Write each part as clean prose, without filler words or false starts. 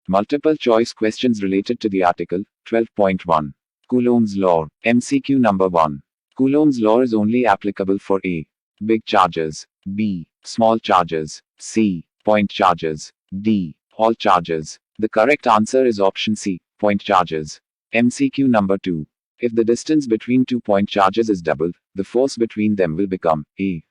Multiple choice questions related to the article. 12.1. Coulomb's law. MCQ number 1. Coulomb's law is only applicable for A. Big charges. B. Small charges. C. Point charges. D. All charges. The correct answer is option C. Point charges. MCQ number 2. If the distance between 2 point charges is doubled, the force between them will become A.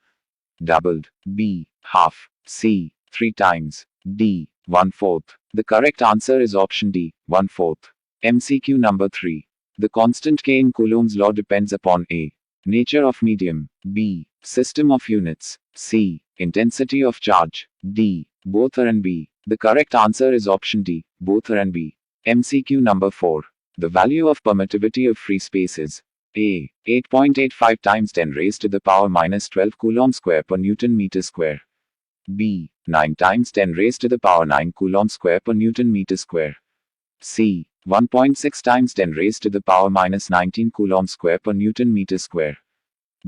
Doubled. B. Half. C. 3 times. D. 1/4. The correct answer is option D. 1/4. MCQ number 3. The constant K in Coulomb's law depends upon A. Nature of medium. B. System of units. C. Intensity of charge. D. Both A and B. The correct answer is option D. Both A and B. MCQ number 4. The value of permittivity of free space is A. 8.85 times 10 raised to the power minus 12 Coulomb square per Newton meter square. B. 9 times 10 raised to the power 9 Coulomb square per Newton meter square. C. 1.6 times 10 raised to the power minus 19 Coulomb square per Newton meter square.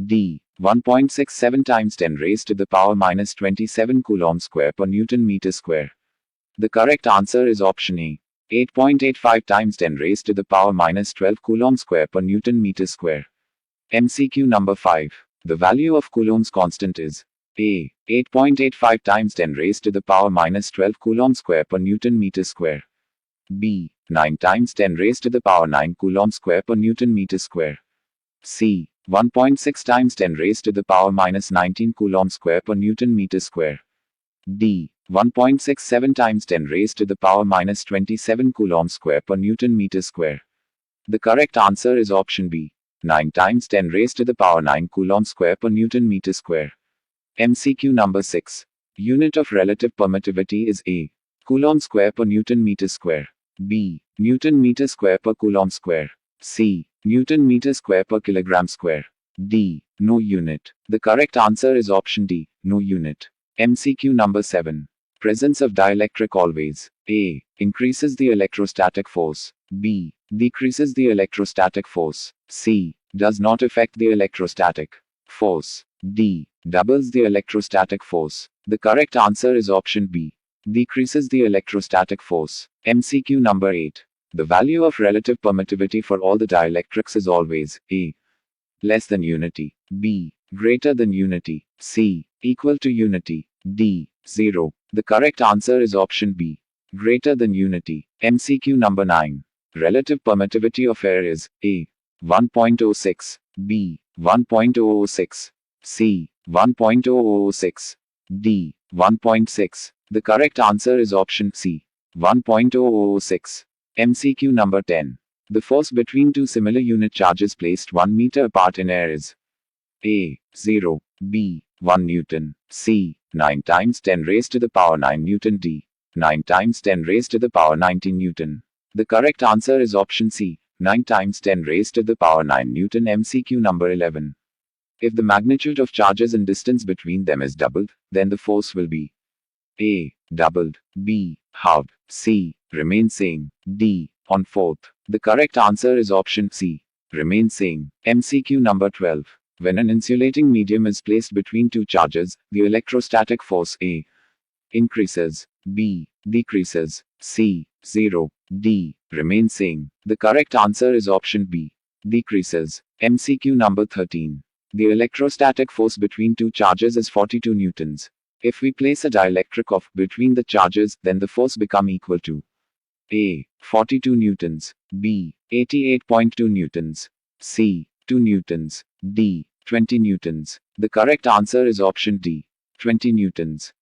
D. 1.67 times 10 raised to the power minus 27 Coulomb square per Newton meter square. The correct answer is option A. 8.85 times 10 raised to the power minus 12 Coulomb square per Newton meter square. MCQ number 5. The value of Coulomb's constant is A. 8.85 times 10 raised to the power minus 12 Coulomb square per Newton meter square. B. 9 times 10 raised to the power 9 Coulomb square per Newton meter square. C. 1.6 times 10 raised to the power minus 19 Coulomb square per Newton meter square. D. 1.67 times 10 raised to the power minus 27 Coulomb square per Newton meter square. The correct answer is option B. 9 times 10 raised to the power 9 Coulomb square per Newton meter square. MCQ number 6. Unit of relative permittivity is A. Coulomb square per Newton meter square. B. Newton meter square per Coulomb square. C. Newton meter square per kilogram square. D. No unit. The correct answer is option D. No unit. MCQ number 7. Presence of dielectric always. A. Increases the electrostatic force. B. Decreases the electrostatic force. C. Does not affect the electrostatic force. D. Doubles the electrostatic force. The correct answer is option B. Decreases the electrostatic force. MCQ number 8. The value of relative permittivity for all the dielectrics is always A. Less than unity. B. Greater than unity. C. Equal to unity. D. 0. The correct answer is option B. Greater than unity. MCQ number 9. Relative permittivity of air is A. 1.06. B. 1.006. C. 1.006. D. 1.6. The correct answer is option C. 1.006. MCQ number 10. The force between two similar unit charges placed 1 meter apart in air is A. 0. B. 1 Newton. C. 9 times 10 raised to the power 9 Newton. D. 9 times 10 raised to the power 19 Newton. The correct answer is option C. 9 times 10 raised to the power 9 Newton. MCQ number 11. If the magnitude of charges and distance between them is doubled, then the force will be A. Doubled. B. Halved. C. Remain same. D. 1/4. The correct answer is option C. Remain same. MCQ number 12. When an insulating medium is placed between two charges, the electrostatic force A. increases. B. decreases. C. 0. D. remain same. The correct answer is option B. Decreases. MCQ number 13. The electrostatic force between two charges is 42 newtons. If we place a dielectric of between the charges, then the force become equal to A. 42 newtons. B. 88.2 newtons. C. 2 newtons. D. 20 newtons. The correct answer is option D. 20 newtons.